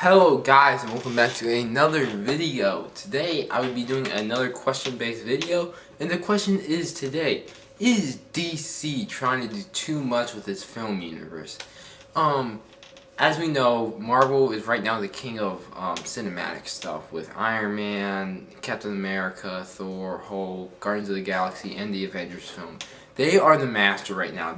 Hello guys, and welcome back to another video. Today I will be doing another question-based video, and the question is today, is DC trying to do too much with its film universe? As we know, Marvel is right now the king of cinematic stuff with Iron Man, Captain America, Thor, Hulk, Guardians of the Galaxy, and the Avengers film. They are the master right now.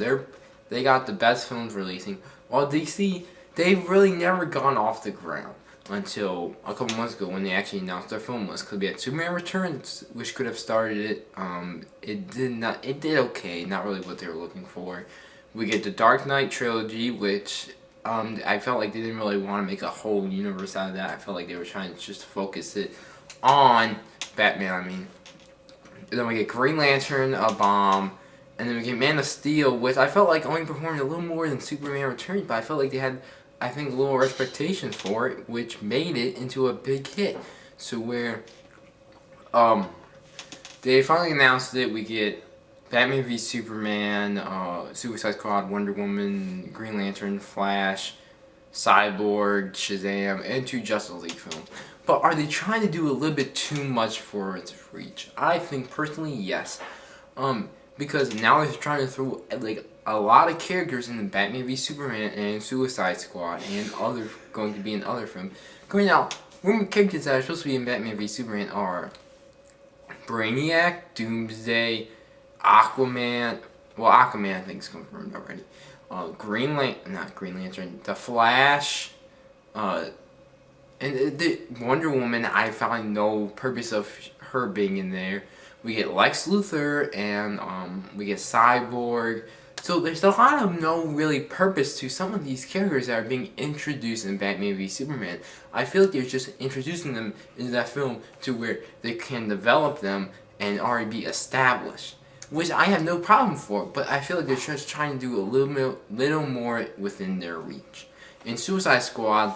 They got the best films releasing, while DC, they've really never gone off the ground until a couple months ago when they actually announced their film list. Because we had Superman Returns, which could have started it. It did not. It did okay. Not really what they were looking for. We get the Dark Knight trilogy, which I felt like they didn't really want to make a whole universe out of that. I felt like they were trying to just focus it on Batman. And then we get Green Lantern, a bomb. And then we get Man of Steel, which I felt like only performed a little more than Superman Returns, but I felt like they had, I think, lower expectations for it, which made it into a big hit. So where, they finally announced it, we get Batman v Superman, Suicide Squad, Wonder Woman, Green Lantern, Flash, Cyborg, Shazam, and 2 Justice League films. But are they trying to do a little bit too much for its reach? I think personally, yes. Because now they're trying to throw like a lot of characters in the Batman v Superman and Suicide Squad and going to be in other films. Going out, rumor characters that are supposed to be in Batman v Superman are Brainiac, Doomsday, Aquaman. Well, Aquaman I think is confirmed already. Not Green Lantern, The Flash, and the Wonder Woman. I found no purpose of her being in there. We get Lex Luthor, and we get Cyborg. So there's a lot of no really purpose to some of these characters that are being introduced in Batman v Superman. I feel like they're just introducing them into that film to where they can develop them and already be established, which I have no problem for. But I feel like they're just trying to do a little more within their reach. In Suicide Squad,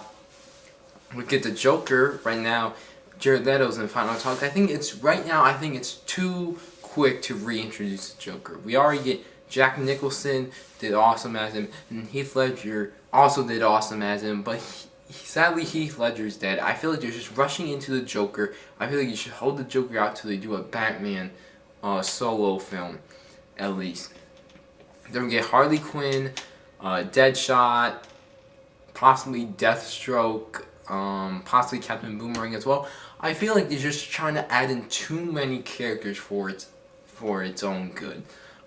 we get the Joker right now. Jared Leto's in the final talk. I think it's too quick to reintroduce the Joker. We already get Jack Nicholson did awesome as him, and Heath Ledger also did awesome as him, but sadly Heath Ledger's dead. I feel like they're just rushing into the Joker. I feel like you should hold the Joker out till they do a Batman solo film, at least. Then we get Harley Quinn, Deadshot, possibly Deathstroke, possibly Captain Boomerang as well. I feel like they're just trying to add in too many characters for its own good.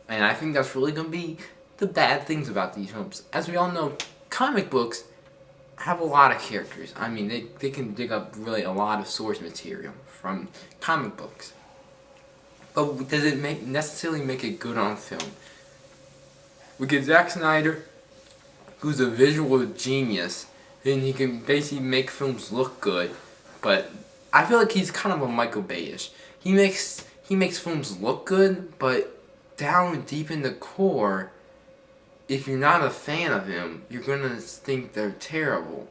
And I think that's really going to be the bad things about these films. As we all know, comic books have a lot of characters. I mean, they can dig up really a lot of source material from comic books. But does it necessarily make it good on film? We get Zack Snyder, who's a visual genius, and he can basically make films look good, but I feel like he's kind of a Michael Bay-ish. He makes films look good, but down deep in the core, if you're not a fan of him, you're gonna think they're terrible.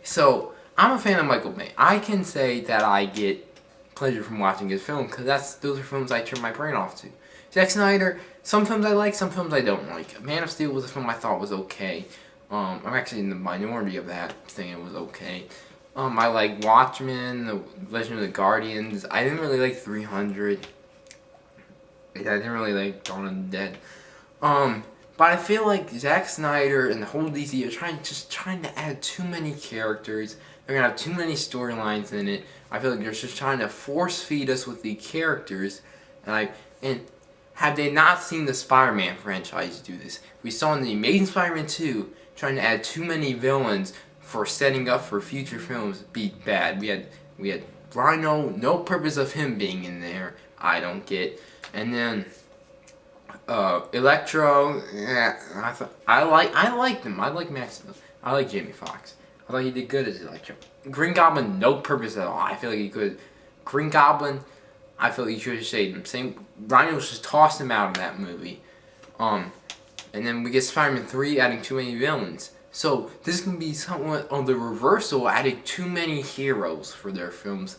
So I'm a fan of Michael Bay. I can say that I get pleasure from watching his film because those are films I turn my brain off to. Zack Snyder, some films I like, some films I don't like. Man of Steel was a film I thought was okay. I'm actually in the minority of that, saying it was okay. I like Watchmen, The Legend of the Guardians. I didn't really like 300. I didn't really like Dawn of the Dead. But I feel like Zack Snyder and the whole DC are trying to add too many characters. They're gonna have too many storylines in it. I feel like they're just trying to force feed us with the characters. And have they not seen the Spider-Man franchise do this? We saw in the Amazing Spider-Man 2 trying to add too many villains for setting up for future films be bad. We had Rhino, no purpose of him being in there, I don't get. And then Electro, I like them. I like Max. I like Jamie Foxx. I thought he did good as Electro. Green Goblin, no purpose at all. I feel like he could. Green Goblin, I feel like he should have saved him. Same, Rhino just tossed him out of that movie. And then we get Spider-Man 3 adding too many villains. So this can be somewhat on the reversal, adding too many heroes for their films.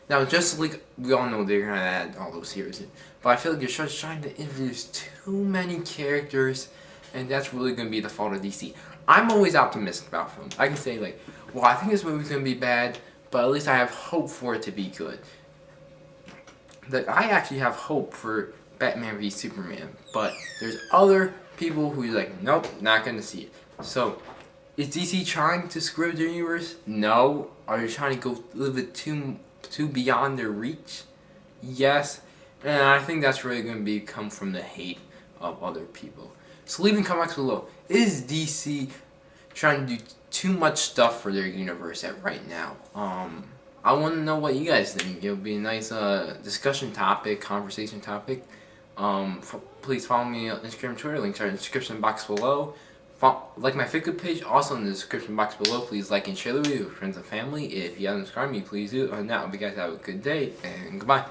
Now, Justice League, we all know they're gonna add all those heroes in, but I feel like they're just trying to introduce too many characters, and that's really gonna be the fault of DC. I'm always optimistic about films. I can say like, well, I think this movie's gonna be bad, but at least I have hope for it to be good. Like, I actually have hope for Batman v Superman, but there's other people who's like, nope, not gonna see it. So, is DC trying to screw their universe? No. Are they trying to go a little bit too beyond their reach? Yes. And I think that's really going to come from the hate of other people. So leave in comments below. Is DC trying to do too much stuff for their universe right now? I want to know what you guys think. It'll be a nice discussion topic, conversation topic. Please follow me on Instagram and Twitter. Links are in the description box below. Like my Facebook page, also in the description box below. Please like and share the video with friends and family. If you haven't subscribed me, please do. And now, hope you guys have a good day, and goodbye.